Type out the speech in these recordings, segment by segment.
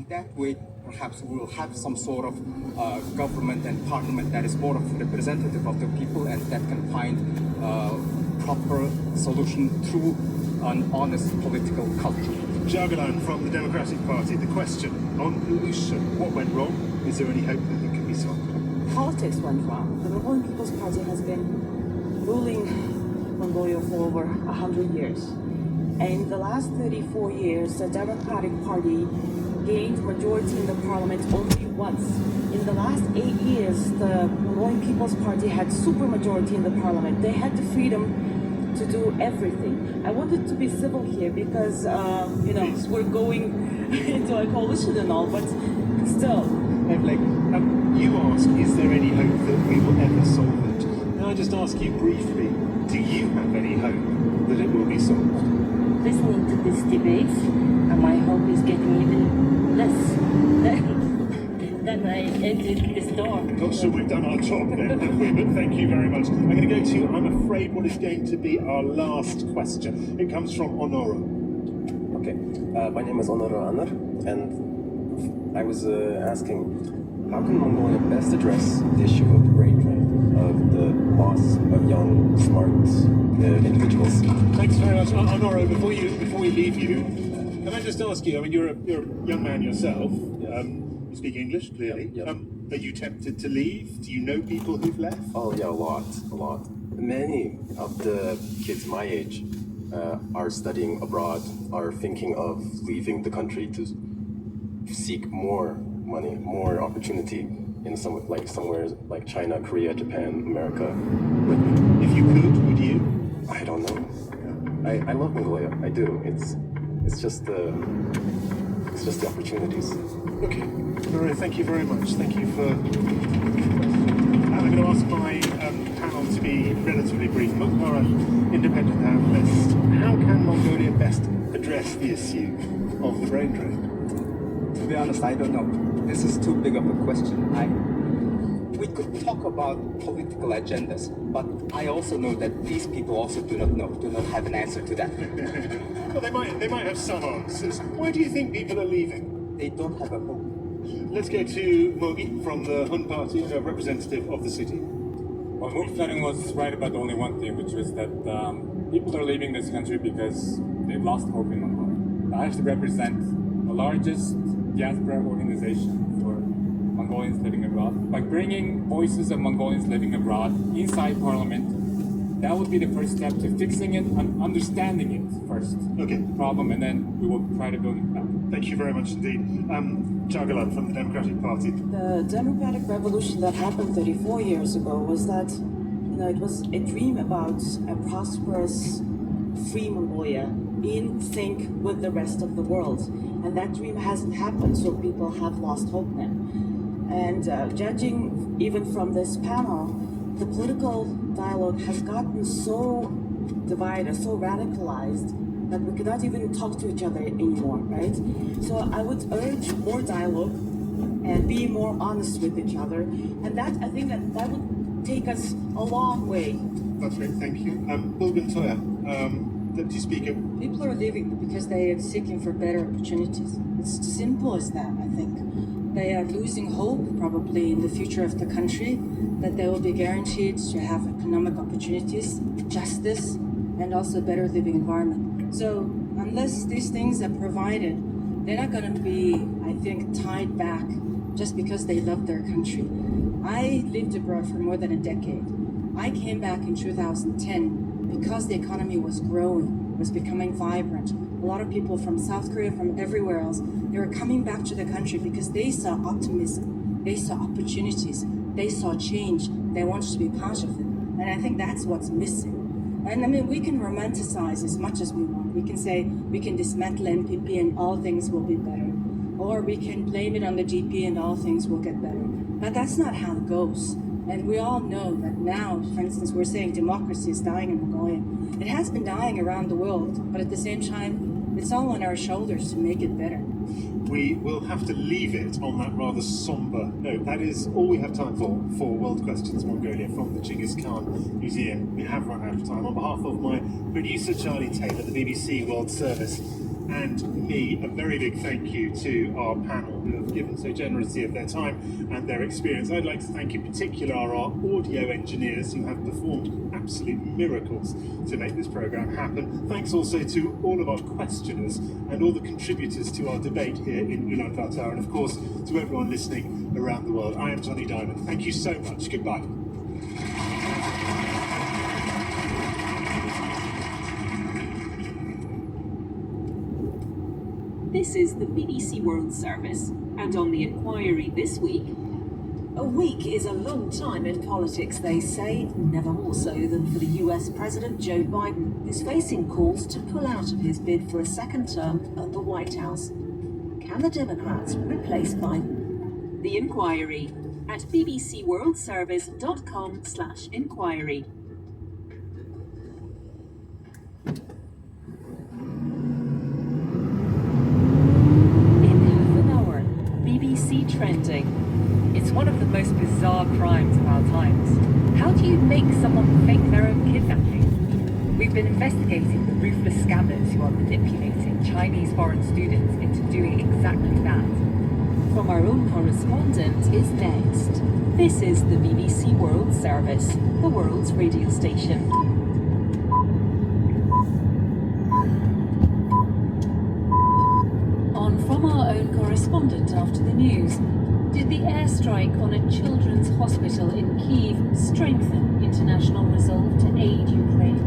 that way, perhaps we will have some sort of government and parliament that is more of representative of the people and that can find proper solution through an honest political culture. Jagalan from the Democratic Party. The question on pollution, what went wrong? Is there any hope that it can be solved? Politics went wrong. The Mongolian People's Party has been ruling Mongolia for over 100 years. And in the last 34 years, the Democratic Party gained majority in the parliament only once. In the last 8 years, the Mongolian People's Party had supermajority in the parliament. They had the freedom to do everything. I wanted to be civil here because, we're going into a coalition and all, but still. You ask, is there any hope that we will ever solve it? Now I just ask you briefly, do you have any hope that it will be solved? Listening to this debate, my hope is getting even less than I entered this door. Not sure we've done our job then, have we? But thank you very much. I'm going to go to, I'm afraid, what is going to be our last question. It comes from Onoro. Okay, my name is Onoro Anar, and I was asking, how can Mongolia best address the issue of the brain drain, of the loss of young, smart individuals? Thanks very much. Onoro, before we leave you, can I just ask you, I mean, you're a young man yourself. Yes. You speak English, clearly. Yep. Are you tempted to leave? Do you know people who've left? Oh yeah, a lot. Many of the kids my age are studying abroad, are thinking of leaving the country to seek more money, more opportunity in somewhere like China, Korea, Japan, America. But If you could, would you? I don't know. I love Mongolia. I do. It's just the opportunities. Okay. Maria, thank you very much. Thank you for... I'm going to ask my panel to be relatively brief. Mukhtar, independent analyst. How can Mongolia best address the issue of the brain drain? To be honest, I don't know. This is too big of a question. We could talk about political agendas, but I also know that these people also do not have an answer to that. Well, they might have some answers. Why do you think people are leaving? They don't have a hope. Let's go to Mogi from the Hun Party, a representative of the city. Well, Mukhtarin was right about only one thing, which was that people are leaving this country because they've lost hope in Mongolia. I actually represent the largest diaspora organization for Mongolians living abroad. By bringing voices of Mongolians living abroad inside parliament, that would be the first step to fixing it and understanding it first. Okay. The problem, and then we will try to build it back. Thank you very much indeed. Jagalan from the Democratic Party. The democratic revolution that happened 34 years ago was that, it was a dream about a prosperous, free Mongolia in sync with the rest of the world. And that dream hasn't happened, so people have lost hope now. And judging even from this panel, the political dialogue has gotten so divided, so radicalized, that we cannot even talk to each other anymore, right? So I would urge more dialogue and be more honest with each other. And that, I think that would take us a long way. That's great, thank you. Bulgan Toya, Deputy Speaker. People are leaving because they are seeking for better opportunities. It's as simple as that, I think. They are losing hope, probably, in the future of the country, that they will be guaranteed to have economic opportunities, justice, and also a better living environment. So unless these things are provided, they're not going to be, I think, tied back just because they love their country. I lived abroad for more than a decade. I came back in 2010 because the economy was growing, was becoming vibrant. A lot of people from South Korea, from everywhere else, they were coming back to the country because they saw optimism, they saw opportunities, they saw change, they wanted to be part of it. And I think that's what's missing. And I mean, we can romanticize as much as we want. We can say we can dismantle NPP and all things will be better. Or we can blame it on the GP and all things will get better. But that's not how it goes. And we all know that now, for instance, we're saying democracy is dying in Mongolia. It has been dying around the world, but at the same time, it's all on our shoulders to make it better. We will have to leave it on that rather somber note. That is all we have time for World Questions Mongolia from the Genghis Khan Museum. We have run out of time. On behalf of my producer Charlie Taylor, the BBC World Service, and me. A very big thank you to our panel who have given so generously of their time and their experience. I'd like to thank in particular our audio engineers who have performed absolute miracles to make this programme happen. Thanks also to all of our questioners and all the contributors to our debate here in Ulaanbaatar, and of course to everyone listening around the world. I am Johnny Diamond. Thank you so much. Goodbye. This is the BBC World Service, and on the inquiry this week. A week is a long time in politics, they say, never more so than for the US President Joe Biden, who's facing calls to pull out of his bid for a second term at the White House. Can the Democrats replace Biden? The inquiry at bbcworldservice.com/inquiry. BBC Trending. It's one of the most bizarre crimes of our times. How do you make someone fake their own kidnapping? We've been investigating the ruthless scammers who are manipulating Chinese foreign students into doing exactly that. From our own correspondent is next. This is the BBC World Service, the world's radio station. From our own correspondent after the news. Did the airstrike on a children's hospital in Kyiv strengthen international resolve to aid Ukraine?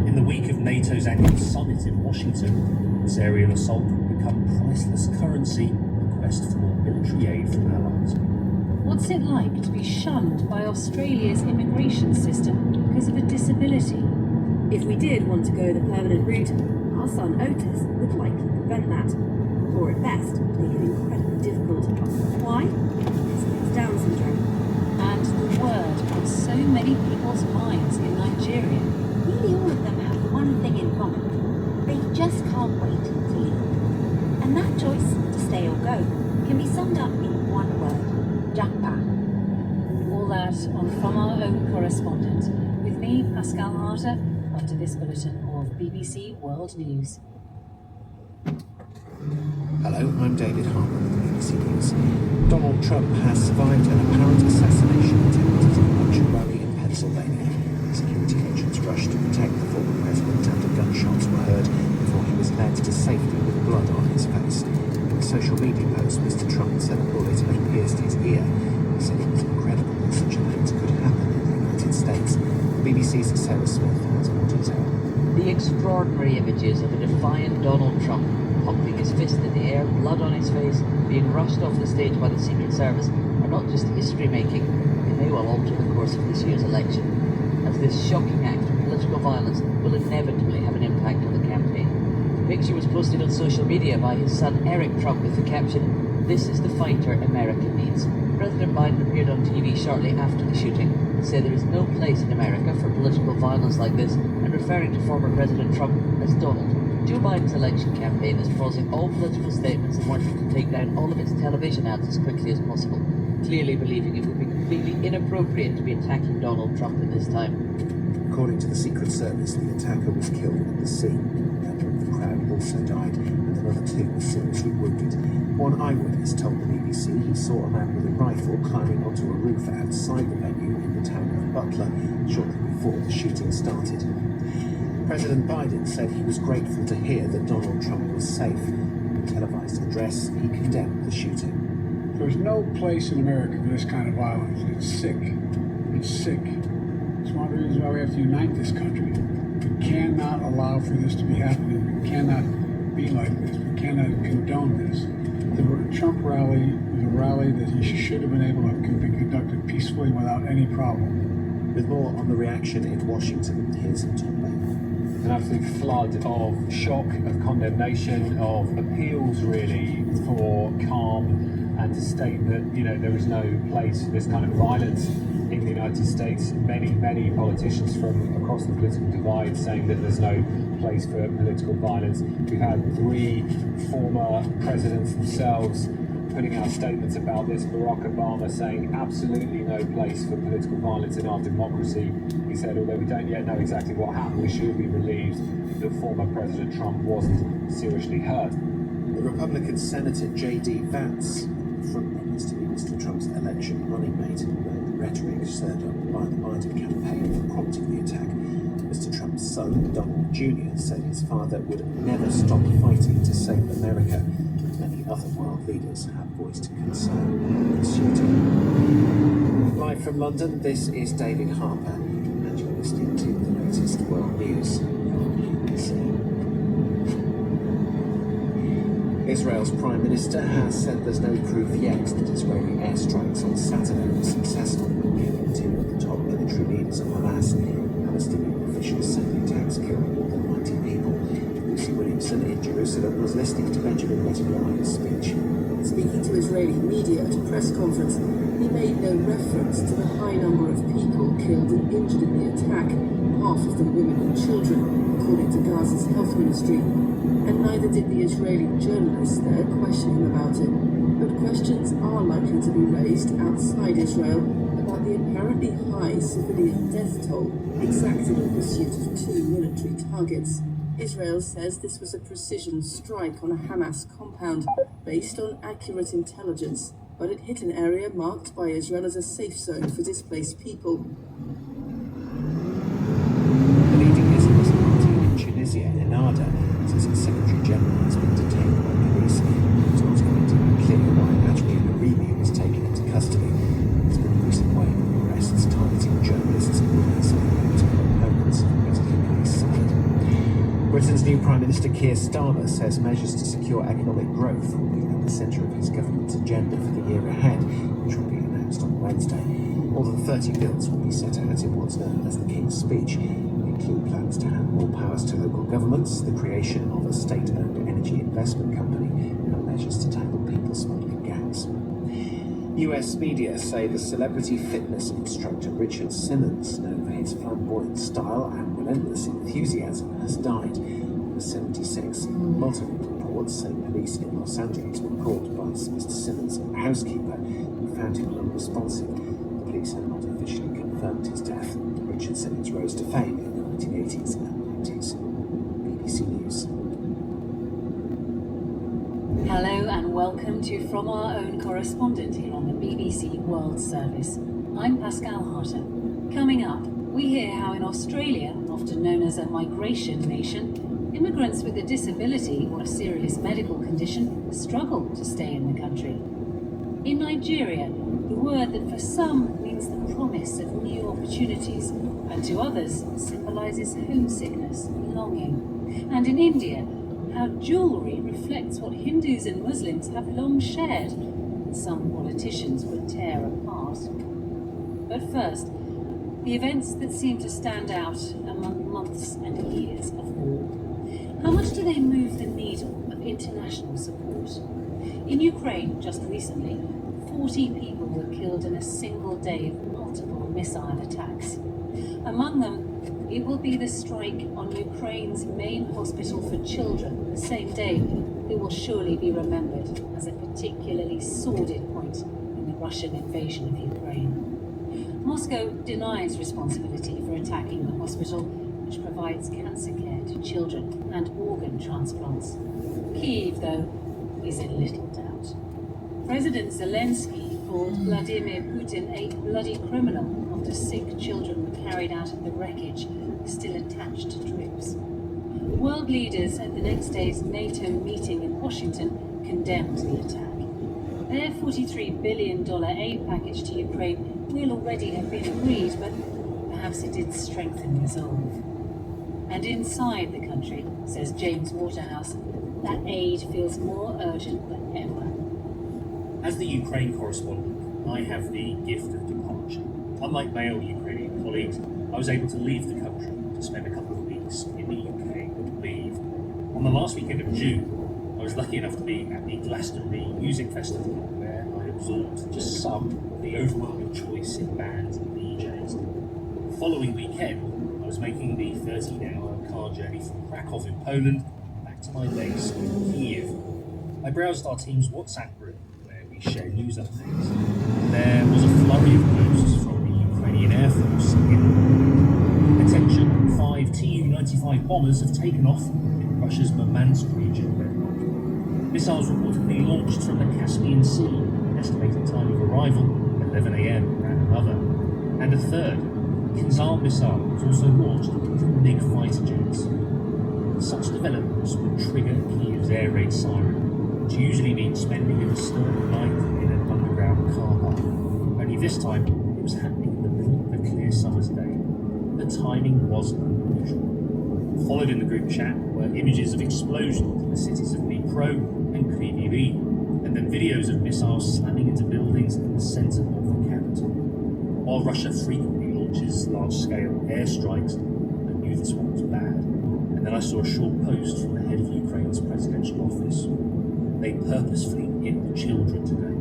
In the week of NATO's annual summit in Washington, this aerial assault will become priceless currency in the quest for more military aid from allies. What's it like to be shunned by Australia's immigration system because of a disability? If we did want to go the permanent route, our son Otis would likely prevent that. Or at best, make it incredibly difficult. Why? Because he has Down syndrome. And the word on so many people's minds in Nigeria. Nearly all of them have one thing in common. They just can't wait to leave. And that choice, to stay or go, can be summed up in one word. Japa. All that on From Our Own Correspondent. With me, Pascal Harter, after this bulletin of BBC World News. Hello, I'm David Harper with BBC News. Donald Trump has survived an apparent assassination attempt at a luxury rally in Pennsylvania. Security agents rushed to protect the former president after gunshots were heard before he was led to safety with blood on his face. In a social media post, Mr. Trump said a bullet had pierced his ear. He said it was incredible that such an act could happen in the United States. BBC's Sarah Smith has more detail. The extraordinary images of a defiant Donald Trump pumping his fist in the air, blood on his face, being rushed off the stage by the Secret Service are not just history-making, they may well alter the course of this year's election, as this shocking act of political violence will inevitably have an impact on the campaign. The picture was posted on social media by his son Eric Trump with the caption, "This is the fighter America needs." President Biden appeared on TV shortly after the shooting to say there is no place in America for political violence like this, and referring to former President Trump as Donald. Joe Biden's election campaign is pausing all political statements and wanting to take down all of its television ads as quickly as possible, clearly believing it would be completely inappropriate to be attacking Donald Trump at this time. According to the Secret Service, the attacker was killed at the scene. A member of the crowd also died, and another two were seriously wounded. One eyewitness told the BBC he saw a man with a rifle climbing onto a roof outside the venue in the town of Butler shortly before the shooting started. President Biden said he was grateful to hear that Donald Trump was safe. In a televised address, he condemned the shooting. There's no place in America for this kind of violence. It's sick. It's sick. It's one of the reasons why we have to unite this country. We cannot allow for this to be happening. We cannot be like this. We cannot condone this. The Trump rally was a rally that he should have been able to be conducted peacefully without any problem. With more on the reaction in Washington, here's Tom Baker. An absolute flood of shock, of condemnation, of appeals really for calm, and to state that, you know, there is no place for this kind of violence in the United States. Many politicians from across the political divide saying that there's no place for political violence. We've had 3 former presidents themselves putting out statements about this. Barack Obama saying absolutely no place for political violence in our democracy. He said, although we don't yet know exactly what happened, we should be relieved that former President Trump wasn't seriously hurt. The Republican Senator J.D. Vance, frontrunners to be Mr. Trump's election running mate, the rhetoric stirred up by the Biden campaign for prompting the attack. Mr. Trump's son, Donald Jr., said his father would never stop fighting to save America. Many other world leaders have voiced concern about the shooting. Live from London, this is David Harper, and you're listening to the latest world news on BBC. Israel's Prime Minister has said there's no proof yet that Israeli airstrikes on Saturday were successful, killing two of the top military leaders of Hamas. Palestinian officials say the attacks killed more than 90 people. Lucy Williamson in Jerusalem was listening to Benjamin Netanyahu's speech. Speaking to Israeli media at a press conference, he made no reference to the high number of people killed and injured in the attack, half of them women and children, according to Gaza's health ministry. And neither did the Israeli journalists there question him about it. But questions are likely to be raised outside Israel about the apparently high civilian death toll exacted in pursuit of two military targets. Israel says this was a precision strike on a Hamas compound based on accurate intelligence, but it hit an area marked by Israel as a safe zone for displaced people. The leading Islamist party in Tunisia, Ennahda, says its Secretary General has been detained by police. It's not going to be clear why Ajmi Harimi was taken into custody. There's been a recent wave of arrests targeting journalists and political opponents of President Kais Saied. Britain's new Prime Minister Keir Starmer says measures to secure economic growth will be at the centre of his government's agenda for the year ahead, which will be announced on Wednesday. More than 30 bills will be set out in what's known as the King's Speech. Include plans to hand more powers to local governments, the creation of a state-owned energy investment company, and measures to tackle people smuggling gangs. US media say the celebrity fitness instructor Richard Simmons, known for his flamboyant style and relentless enthusiasm, has died. He was 76. Multiple reports say police in Los Angeles were called by Mr. Simmons' housekeeper, who found him unresponsive. The police have not officially confirmed his death. Richard Simmons rose to fame in the 1980s and 90s. BBC News. Hello and welcome to From Our Own Correspondent here on the BBC World Service. I'm Pascal Harter. Coming up, we hear how in Australia, often known as a migration nation, immigrants with a disability or a serious medical condition struggle to stay in the country. In Nigeria, the word that for some means the promise of new opportunities and to others symbolises homesickness, longing. And in India, how jewellery reflects what Hindus and Muslims have long shared, and some politicians would tear apart. But first, the events that seem to stand out among months and years of war. How much do they move the needle of international support? In Ukraine, just recently, 40 people were killed in a single day of multiple missile attacks. Among them, it will be the strike on Ukraine's main hospital for children, the same day that will surely be remembered as a particularly sordid point in the Russian invasion of Ukraine. Moscow denies responsibility for attacking the hospital, which provides cancer care to children and organ transplants. Kyiv, though, is in little doubt. President Zelensky called Vladimir Putin a bloody criminal after sick children were carried out of the wreckage still attached to troops. World leaders at the next day's NATO meeting in Washington condemned the attack. Their $43 billion aid package to Ukraine will already have been agreed, but perhaps it did strengthen resolve. And inside the country, says James Waterhouse, that aid feels more urgent than ever. As the Ukraine correspondent, I have the gift of departure. Unlike male Ukrainian colleagues, I was able to leave the country to spend a couple of weeks in the UK with leave. On the last weekend of June, I was lucky enough to be at the Glastonbury Music Festival, where I absorbed just some of the overwhelming choice in bands and DJs. The following weekend, I was making the 13-hour car journey from Krakow in Poland back to my base in Kyiv. I browsed our team's WhatsApp group, where share news updates. There was a flurry of posts from the Ukrainian Air Force in attention, 5 Tu-95 bombers have taken off in Russia's Murmansk region. Missiles reportedly launched from the Caspian Sea, estimated time of arrival 11 a.m. and another. And a third, Kinzhal missile was also launched from MiG fighter jets. Such developments would trigger Kiev's air raid siren, which usually means spending in the stern of night in an underground car park. Only this time, it was happening in the middle of a clear summer's day. The timing was unusual. Followed in the group chat were images of explosions in the cities of Dnipro and Kryvyi, and then videos of missiles slamming into buildings in the centre of the capital. While Russia frequently launches large-scale airstrikes, I knew this one was bad. And then I saw a short post from the head of Ukraine's presidential office. They purposefully hit the children today.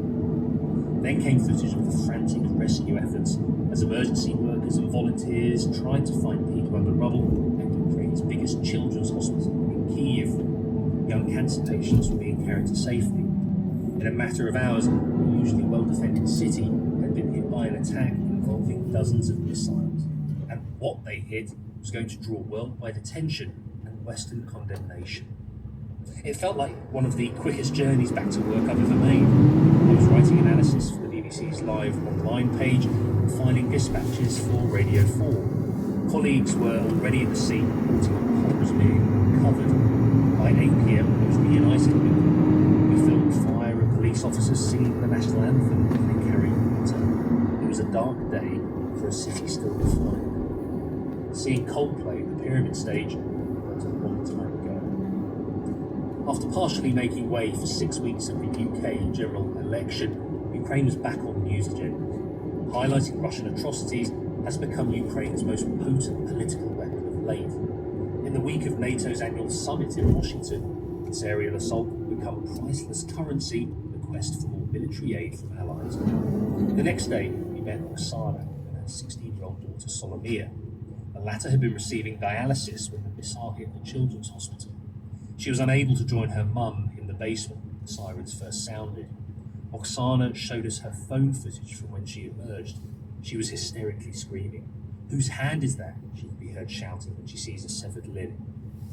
Then came footage of the frantic rescue efforts as emergency workers and volunteers tried to find people under rubble at Ukraine's biggest children's hospital in Kyiv. Young cancer patients were being carried to safety. In a matter of hours, the usually well-defended city had been hit by an attack involving dozens of missiles. And what they hit was going to draw worldwide attention and Western condemnation. It felt like one of the quickest journeys back to work I've ever made. I was writing analysis for the BBC's live online page and filing dispatches for Radio 4. Colleagues were already at the scene reporting on horrors being covered. By 8 p.m, I was reunited with them. We filmed fire and police officers singing the national anthem as they carried water. It was a dark day for a city still aflame. Seeing Coldplay at the Pyramid Stage was a long time ago. After partially making way for 6 weeks of the UK general election, Ukraine was back on news agenda. Highlighting Russian atrocities has become Ukraine's most potent political weapon of late. In the week of NATO's annual summit in Washington, its aerial assault would become priceless currency in the quest for more military aid from allies. The next day, we met Oksana and her 16-year-old daughter Solomia. The latter had been receiving dialysis when the missile hit the children's hospital. She was unable to join her mum in the basement when the sirens first sounded. Oksana showed us her phone footage from when she emerged. She was hysterically screaming. "Whose hand is that?" she could be heard shouting when she sees a severed limb.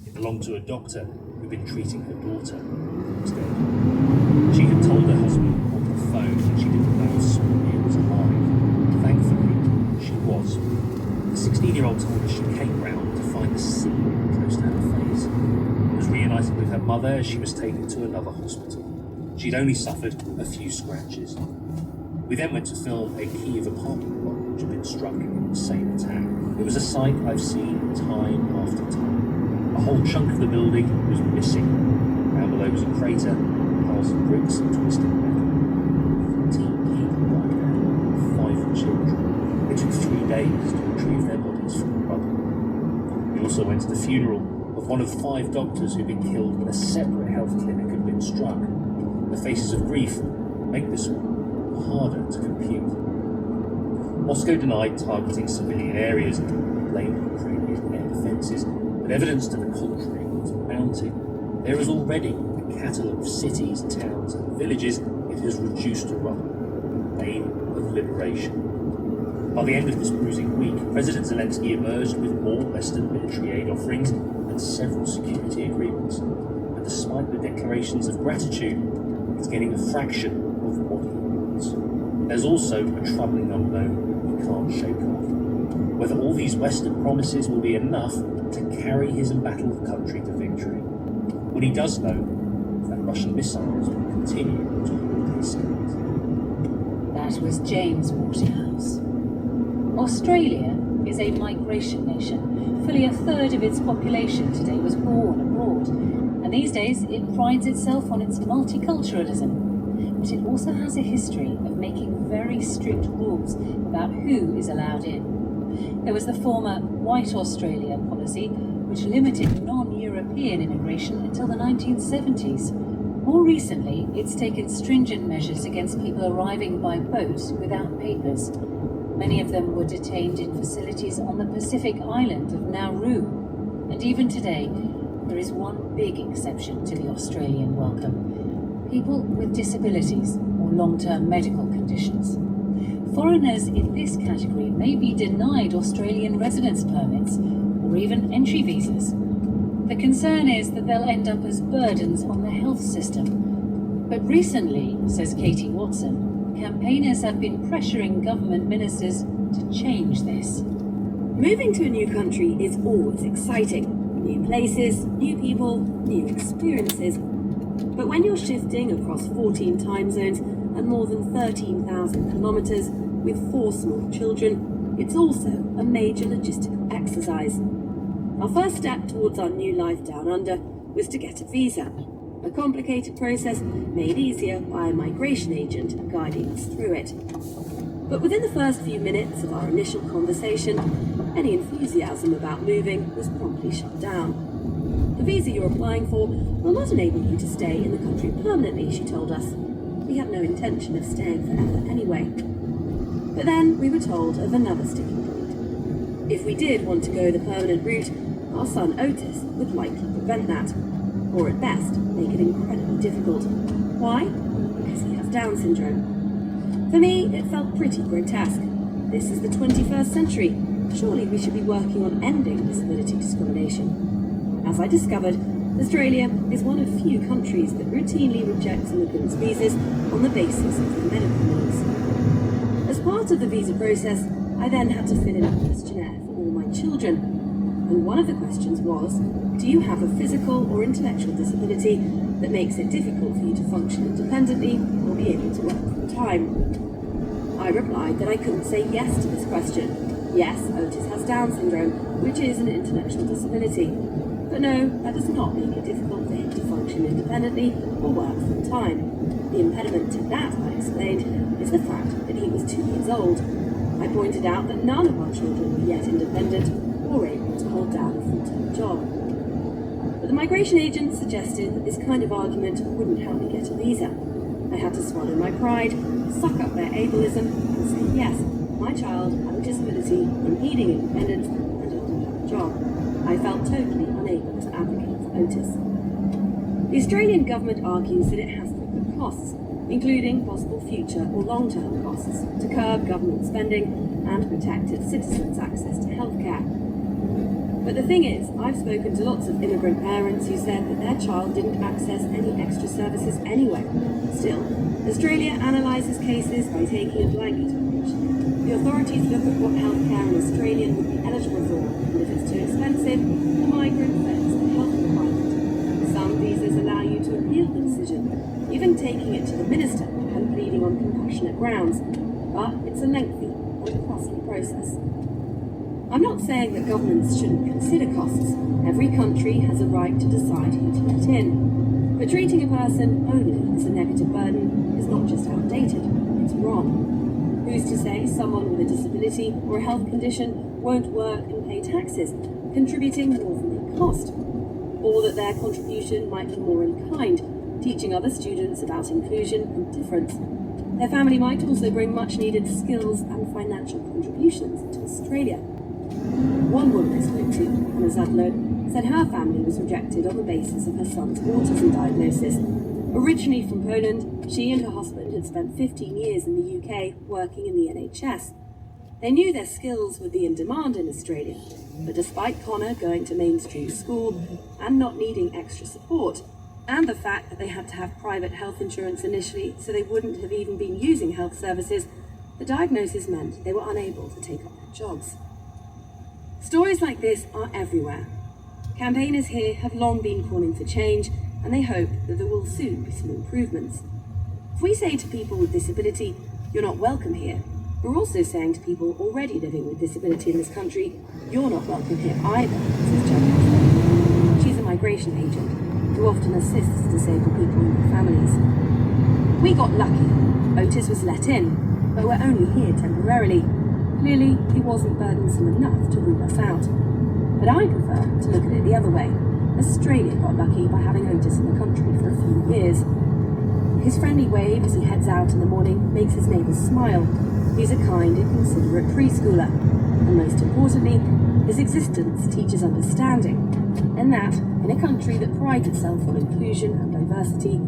It belonged to a doctor who'd been treating her daughter, who was dead. She had told her husband on the phone that she didn't know if Solomia was alive. Thankfully, she was. The 16-year-old told us she came round to find a seam close to her face. Was reunited with her mother as she was taken to another hospital. She'd only suffered a few scratches. We then went to film a Kyiv apartment block which had been struck in the same attack. It was a sight I've seen time after time. A whole chunk of the building was missing. Down below was a crater, piles of bricks and twisted metal. 14 people died there, 5 children. It took 3 days to retrieve their bodies from the rubble. We also went to the funeral of one of 5 doctors who'd been killed when a separate health clinic had been struck. The faces of grief make this one harder to compute. Moscow denied targeting civilian areas and blamed Ukrainian air defences, but evidence to the contrary was mounting. There is already a catalogue of cities, towns and villages it has reduced to rubble. Aim of liberation. By the end of this bruising week, President Zelensky emerged with more Western military aid offerings and several security agreements. And despite the declarations of gratitude, it's getting a fraction of what he wants. There's also a troubling unknown we can't shake off. Whether all these Western promises will be enough to carry his embattled country to victory. What he does know is that Russian missiles will continue to haunt his skies. That was James Waterhouse. Australia is a migration nation. Fully a third of its population today was born abroad. And these days, it prides itself on its multiculturalism. But it also has a history of making very strict rules about who is allowed in. There was the former White Australia policy, which limited non-European immigration until the 1970s. More recently, it's taken stringent measures against people arriving by boat without papers. Many of them were detained in facilities on the Pacific island of Nauru. And even today, there is one big exception to the Australian welcome. People with disabilities, or or long-term medical conditions. Foreigners in this category may be denied Australian residence permits or even entry visas. The concern is that they'll end up as burdens on the health system. But recently, says Katie Watson, campaigners have been pressuring government ministers to change this. Moving to a new country is always exciting. New places, new people, new experiences. But when you're shifting across 14 time zones and more than 13,000 kilometres with 4 small children, it's also a major logistical exercise. Our first step towards our new life down under was to get a visa, a complicated process made easier by a migration agent guiding us through it. But within the first few minutes of our initial conversation, any enthusiasm about moving was promptly shut down. The visa you're applying for will not enable you to stay in the country permanently, she told us. We had no intention of staying forever anyway. But then we were told of another sticking point. If we did want to go the permanent route, our son Otis would likely prevent that, or at best make it incredibly difficult. Why? Because he has Down syndrome. For me, it felt pretty grotesque. This is the 21st century. Surely we should be working on ending disability discrimination. As I discovered, Australia is one of few countries that routinely rejects immigrants' visas on the basis of their medical needs. As part of the visa process, I then had to fill in a questionnaire for all my children. And one of the questions was, do you have a physical or intellectual disability that makes it difficult for you to function independently or be able to work full time? I replied that I couldn't say yes to this question. Yes, Otis has Down syndrome, which is an intellectual disability. But no, that does not make it difficult for him to function independently or work full time. The impediment to that, I explained, is the fact that he was 2 years old. I pointed out that none of our children were yet independent or able to hold down a full-time job. But the migration agent suggested that this kind of argument wouldn't help me get a visa. I had to swallow my pride, suck up their ableism, and say yes, my child had a disability impeding independence and doesn't have a job. I felt totally unable to advocate for Otis. The Australian government argues that it has frequent costs, including possible future or long-term costs, to curb government spending and protect its citizens' access to healthcare. But the thing is, I've spoken to lots of immigrant parents who said that their child didn't access any extra services anyway. Still, Australia analyses cases by taking a blanket approach. The authorities look at what healthcare an Australian would be eligible for, and if it's too expensive, the migrant sets the health requirement. Some visas allow you to appeal the decision, even taking it to the minister and pleading on compassionate grounds, but it's a lengthy and costly process. I'm not saying that governments shouldn't consider costs. Every country has a right to decide who to let in. But treating a person only as a negative burden is not just outdated, it's wrong. Who's to say someone with a disability or a health condition won't work and pay taxes, contributing more than they cost? Or that their contribution might be more in kind, teaching other students about inclusion and difference. Their family might also bring much needed skills and financial contributions to Australia. One woman I spoke to, Anna Zadlo, said her family was rejected on the basis of her son's autism diagnosis. Originally from Poland, she and her husband had spent 15 years in the UK working in the NHS. They knew their skills would be in demand in Australia, but despite Connor going to mainstream school and not needing extra support, and the fact that they had to have private health insurance initially so they wouldn't have even been using health services, the diagnosis meant they were unable to take up their jobs. Stories like this are everywhere. Campaigners here have long been calling for change, and they hope that there will soon be some improvements. If we say to people with disability, you're not welcome here, we're also saying to people already living with disability in this country, you're not welcome here either, says Jen. She's a migration agent who often assists disabled people and their families. We got lucky. Otis was let in, but we're only here temporarily. Clearly, he wasn't burdensome enough to rule us out. But I prefer to look at it the other way. Australia got lucky by having Otis in the country for a few years. His friendly wave as he heads out in the morning makes his neighbours smile. He's a kind and considerate preschooler. And most importantly, his existence teaches understanding. And that, in a country that prides itself on inclusion and diversity,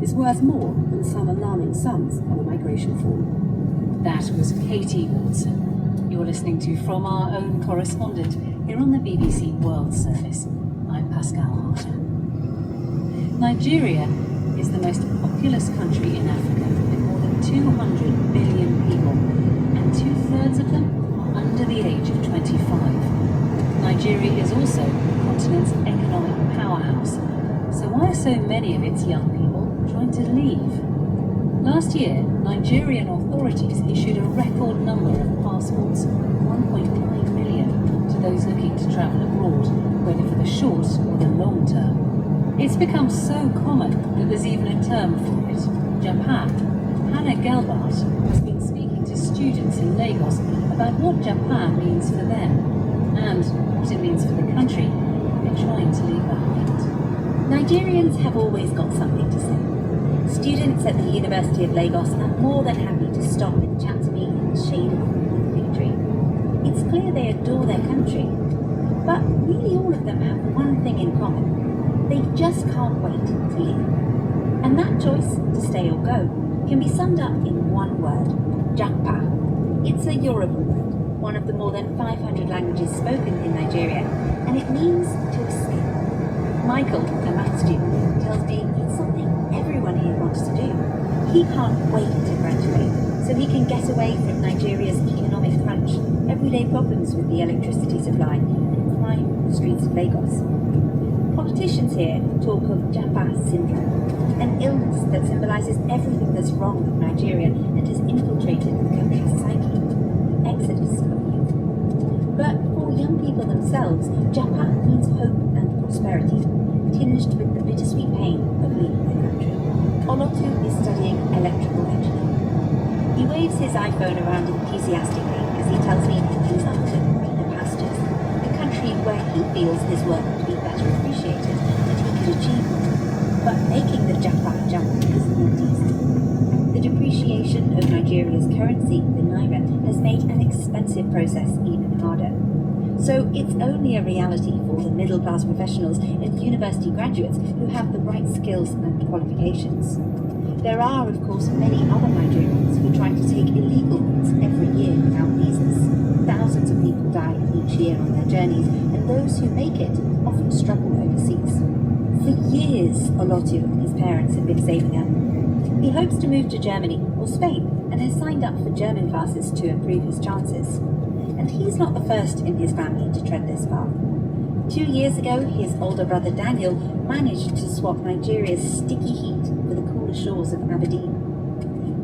is worth more than some alarming sums on a migration form. That was Katie Watson. You're listening to From Our Own Correspondent here on the BBC World Service. I'm Pascal Harter. Nigeria is the most populous country in Africa with more than 200 million people, and 2/3 of them are under the age of 25. Nigeria is also the continent's economic powerhouse. So why are so many of its young people trying to leave? Last year, Nigerian authorities issued a record number of passports, 1.9 million, to those looking to travel abroad, whether for the short or the long term. It's become so common that there's even a term for it, Japan. Hannah Gelbart has been speaking to students in Lagos about what Japan means for them and what it means for the country they're trying to leave behind. Nigerians have always got something to say. Students at the University of Lagos are more than happy to stop and chat to me in the shade of a big tree. It's clear they adore their country, but really all of them have one thing in common. They just can't wait to leave. And that choice, to stay or go, can be summed up in one word, Japa. It's a Yoruba word, one of the more than 500 languages spoken in Nigeria, and it means to escape. Michael, a maths student, tells me it's something everyone here wants to do. He can't wait to graduate, so he can get away from Nigeria's economic crunch, everyday problems with the electricity supply, and crime on the streets of Lagos. Politicians here talk of Japa syndrome, an illness that symbolises everything that's wrong with Nigeria and has infiltrated the country's psyche. Exodus of youth. But for young people themselves, Japa means hope and prosperity, tinged with the bittersweet pain of leaving the country. Olotu is studying electrical engineering. He waves his iPhone around enthusiastically as he tells me he's up to greener pastures, a country where he feels his work would be better appreciated and he could achieve more. But making the Japa jump is not easy. The depreciation of Nigeria's currency, the Naira, has made an expensive process even harder. So it's only a reality for the middle-class professionals and university graduates who have the right skills and qualifications. There are, of course, many other Nigerians who try to take illegal routes every year without visas. Thousands of people die each year on their journeys, and those who make it often struggle overseas. For years, Olotu and his parents have been saving up. He hopes to move to Germany or Spain and has signed up for German classes to improve his chances. And he's not the first in his family to tread this path. 2 years ago, his older brother Daniel managed to swap Nigeria's sticky heat for the cooler shores of Aberdeen.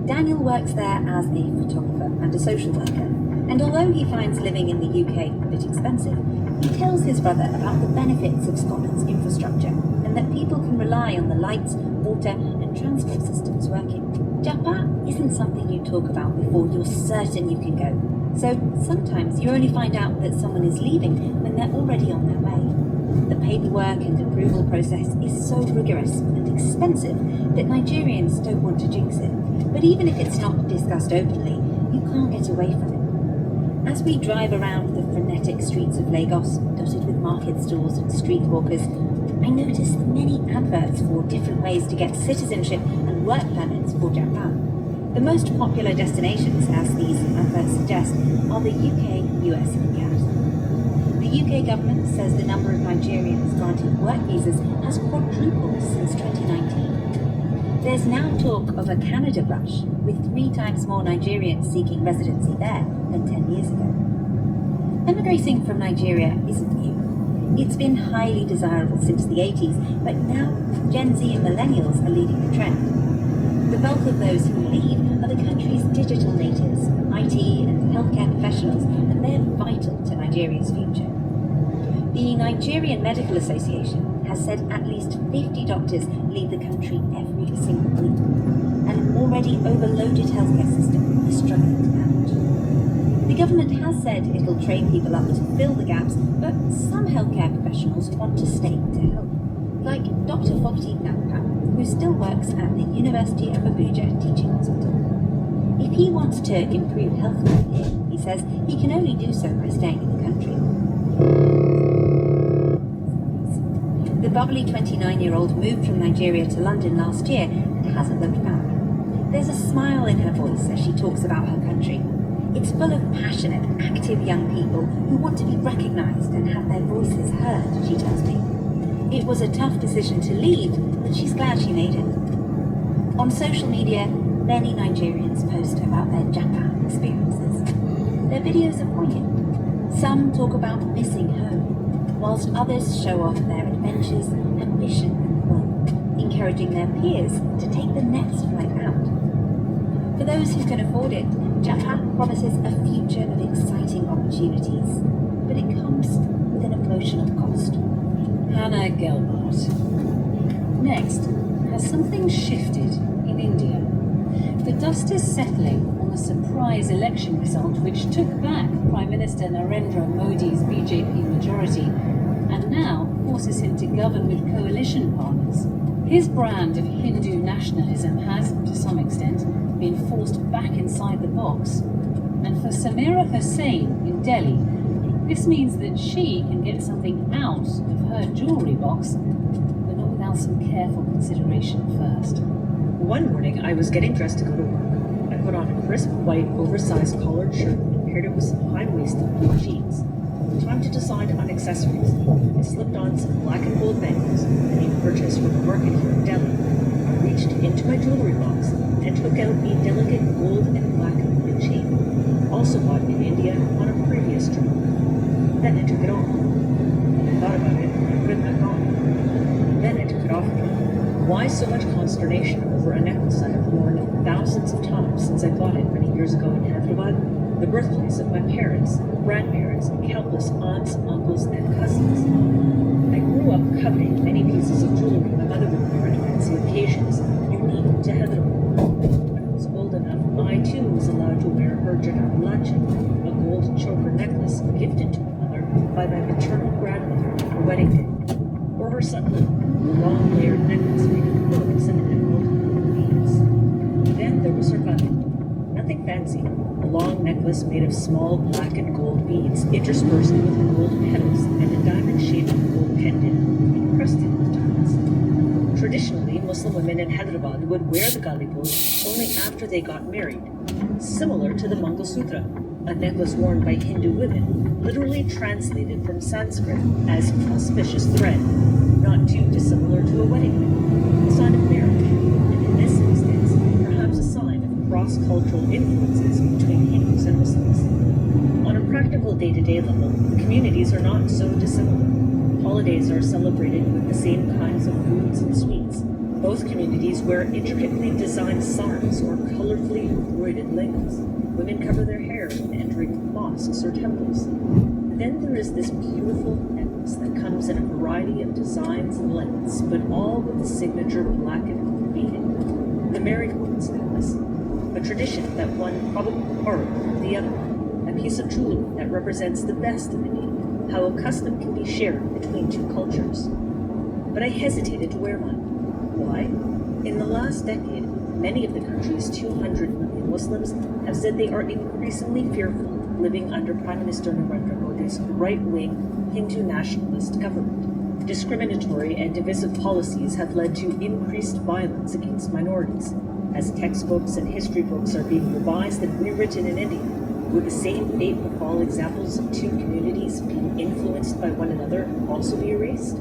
Daniel works there as a photographer and a social worker, and although he finds living in the UK a bit expensive, he tells his brother about the benefits of Scotland's infrastructure and that people can rely on the lights, water and transport systems working. Japa isn't something you talk about before you're certain you can go. So sometimes you only find out that someone is leaving when they're already on their way. The paperwork and approval process is so rigorous and expensive that Nigerians don't want to jinx it. But even if it's not discussed openly, you can't get away from it. As we drive around the frenetic streets of Lagos, dotted with market stalls and street hawkers, I notice the many adverts for different ways to get citizenship and work permits for Japan. The most popular destinations, as these adverts suggest, are the UK, US and Canada. The UK government says the number of Nigerians granted work visas has quadrupled since 2019. There's now talk of a Canada rush, with 3 times more Nigerians seeking residency there than 10 years ago. Emigrating from Nigeria isn't new. It's been highly desirable since the 80s, but now Gen Z and millennials are leading the trend. The bulk of those who leave are the country's digital natives, IT and healthcare professionals, and they're vital to Nigeria's future. The Nigerian Medical Association has said at least 50 doctors leave the country every single week. An already overloaded healthcare system is struggling to manage. The government has said it'll train people up to fill the gaps, but some healthcare professionals want to stay to help, like Dr. Fogti Nampa, who still works at the University of Abuja Teaching Hospital. If he wants to improve healthcare here, he says he can only do so by staying in the country. The bubbly 29-year-old moved from Nigeria to London last year and hasn't looked back. There's a smile in her voice as she talks about her country. It's full of passionate, active young people who want to be recognised and have their voices heard, she tells me. It was a tough decision to leave, but she's glad she made it. On social media, many Nigerians post about their Japan experiences. Their videos are poignant. Some talk about missing home, whilst others show off their adventures, ambition and fun, encouraging their peers to take the next flight out. For those who can afford it, Japan promises a future of exciting opportunities, but it comes with an emotional cost. Hannah Gelbart. Next, has something shifted in India? The dust is settling on the surprise election result which took back Prime Minister Narendra Modi's BJP majority and now forces him to govern with coalition partners. His brand of Hindu nationalism has, to some extent, been forced back inside the box. And for Samira Hussain in Delhi, this means that she can get something out of her jewellery box, but not without some careful consideration first. One morning, I was getting dressed to go to work. I put on a crisp, white, oversized collared shirt and paired it with some high-waisted blue jeans. Time to decide on accessories. I slipped on some black and gold bangles that I purchased from the market here in Delhi. I reached into my jewellery box and took out a delicate gold and black beaded chain, also bought in India on a previous trip. Then I took it off. I thought about it and I put it back on. Then I took it off again. Why so much consternation over a necklace I have worn thousands of times since I bought it many years ago in Hyderabad, the birthplace of my parents, grandparents, and countless aunts, uncles, and cousins? I grew up coveting many pieces of jewelry my mother would wear at fancy occasions, unique to Hyderabad. When I was old enough, I too was allowed to wear her Janar Lachin, a gold choker necklace gifted to my mother by my maternal grandmother on her wedding day, or her sunlet, a long layered necklace made of pearls and emerald beads. Then there was her bundle. Nothing fancy, a long necklace made of small black and gold beads interspersed with gold petals and a diamond-shaped gold pendant encrusted with diamonds. Traditionally, Muslim women in Hyderabad would wear the galipos only after they got married, similar to the Mangalsutra, a necklace worn by Hindu women, literally translated from Sanskrit as auspicious thread, not too dissimilar to a wedding ring, a sign of marriage, and in this instance, perhaps a sign of cross-cultural influences between Hindus and Muslims. On a practical day-to-day level, the communities are not so dissimilar. Holidays are celebrated with the same kinds of foods and sweets. Both communities wear intricately designed saris or colorfully embroidered lehengas. Women cover their hair when entering mosques or temples. Then there is this beautiful necklace that comes in a variety of designs and lengths, but all with the signature black and gold beading. The married woman's necklace, a tradition that one probably borrowed from the other, a piece of jewelry that represents the best of India, how a custom can be shared between two cultures. But I hesitated to wear mine. Why? In the last decade, many of the country's 200 million Muslims have said they are increasingly fearful living under Prime Minister Narendra Modi's right-wing Hindu nationalist government. Discriminatory and divisive policies have led to increased violence against minorities. As textbooks and history books are being revised and rewritten in India, would the same fate befall examples of two communities being influenced by one another also be erased?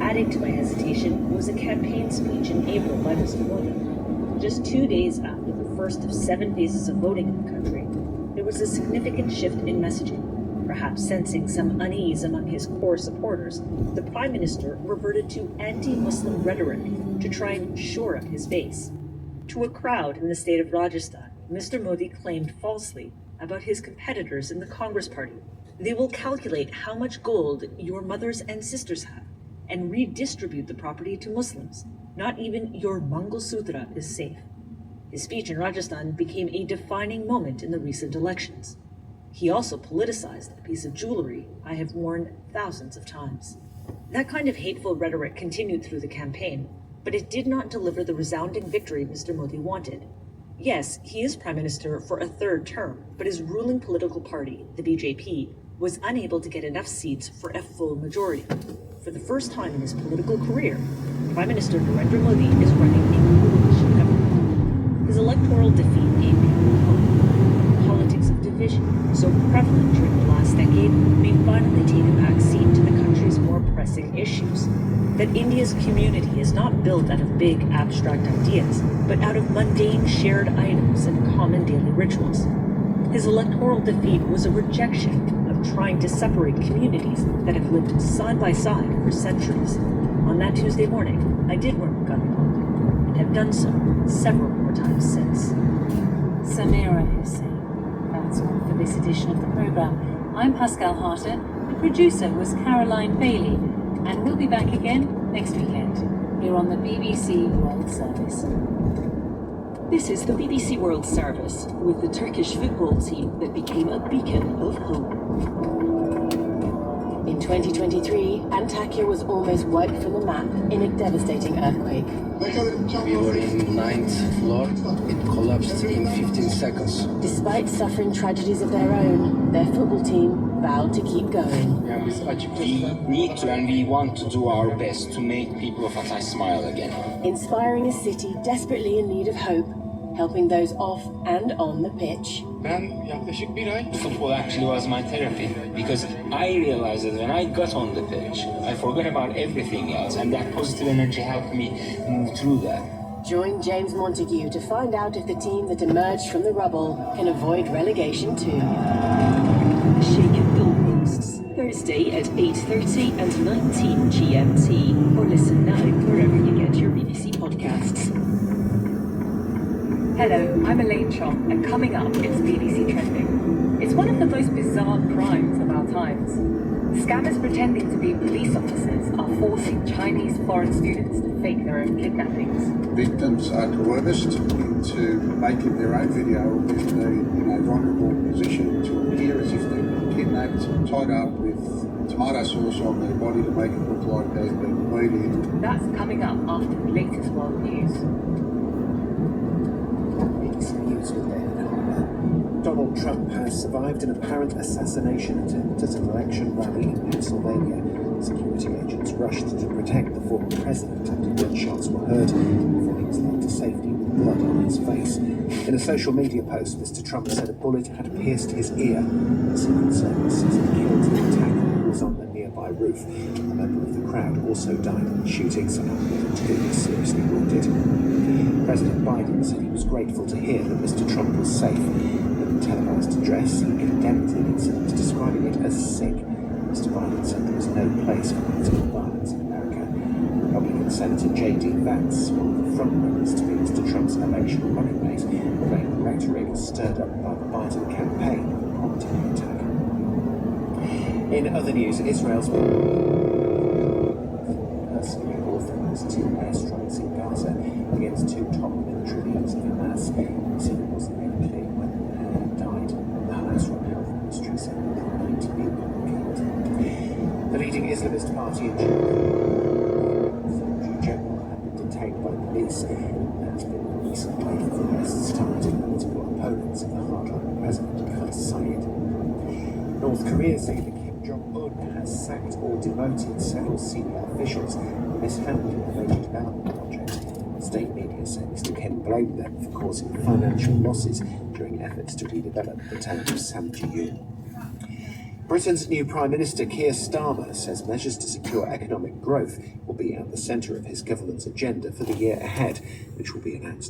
Adding to my hesitation was a campaign speech in April by Mr. Modi. Just 2 days after the first of 7 phases of voting in the country, there was a significant shift in messaging. Perhaps sensing some unease among his core supporters, the Prime Minister reverted to anti-Muslim rhetoric to try and shore up his base. To a crowd in the state of Rajasthan, Mr. Modi claimed falsely about his competitors in the Congress Party. They will calculate how much gold your mothers and sisters have and redistribute the property to Muslims. Not even your Mangalsutra is safe. His speech in Rajasthan became a defining moment in the recent elections. He also politicized a piece of jewelry I have worn thousands of times. That kind of hateful rhetoric continued through the campaign, but it did not deliver the resounding victory Mr. Modi wanted. Yes, he is Prime Minister for a 3rd term, but his ruling political party, the BJP, was unable to get enough seats for a full majority. For the first time in his political career, Prime Minister Narendra Modi is running a coalition government. electoral defeat gave people hope. Politics of division, so prevalent during the last decade, may finally take a back seat to the country's more pressing issues. That India's community is not built out of big, abstract ideas, but out of mundane shared items and common daily rituals. His electoral defeat was a rejection of trying to separate communities that have lived side by side for centuries. On that Tuesday morning, I did wear a gun and have done so several more times since. Samira Hussein. That's all for this edition of the programme. I'm Pascal Harter. The producer was Caroline Bailey. And we'll be back again next weekend here on the BBC World Service. This is the BBC World Service with the Turkish football team that became a beacon of hope. In 2023, Antakya was almost wiped from the map in a devastating earthquake. We were in the 9th floor. It collapsed in 15 seconds. Despite suffering tragedies of their own, their football team vowed to keep going. We need to and we want to do our best to make people of Hatay smile again. Inspiring a city desperately in need of hope, helping those off and on the pitch. Football actually was my therapy because I realized that when I got on the pitch, I forgot about everything else, and that positive energy helped me move through that. Join James Montague to find out if the team that emerged from the rubble can avoid relegation too. Shaken Goalposts, Thursday at 8:30 and 19 GMT, or listen now wherever you get your BBC podcasts. Hello, I'm Elaine Chong, and coming up, it's BBC Trending. It's one of the most bizarre crimes of our times. Scammers pretending to be police officers are forcing Chinese foreign students to fake their own kidnappings. Victims are coerced into making their own video if they're in a vulnerable position to appear as if they've been kidnapped, tied up with tomato sauce on their body to make it look like they've been bleeding. That's coming up after the latest world news. Donald Trump has survived an apparent assassination attempt at an election rally in Pennsylvania. Security agents rushed to protect the former president after gunshots were heard before he was led to safety with blood on his face. In a social media post, Mr. Trump said a bullet had pierced his ear. The Secret Service says it killed the attacker who was on the nearby roof. A member of the crowd also died in the shootings, and two were seriously wounded. President Biden said he was grateful to hear that Mr. Trump was safe. In a televised address, he condemned the incident, describing it as sick. Mr. Biden said there was no place for political violence in America. Republican Senator J.D. Vance, one of the front-runners to be Mr. Trump's election running mate, claimed the rhetoric stirred up by the Biden campaign prompted the attack. In other news, Israel's personally authorized 2 airstrikes in Gaza against 2 top military leaders of Hamas. It wasn't made clear when died. The Hamas Health Ministry said 90 people were killed. The leading Islamist party in Secretary General had been detained by police. There has been a recent wave of arrests targeting political opponents of the hardline President Qais Said. North Korea saying that Kim Jong-un has sacked or demoted several senior officials for mishandling a major development project. State media say Mr. Kim blamed them for causing financial losses during efforts to redevelop the town of Samjiyoon. Britain's new Prime Minister Keir Starmer says measures to secure economic growth will be at the centre of his government's agenda for the year ahead, which will be announced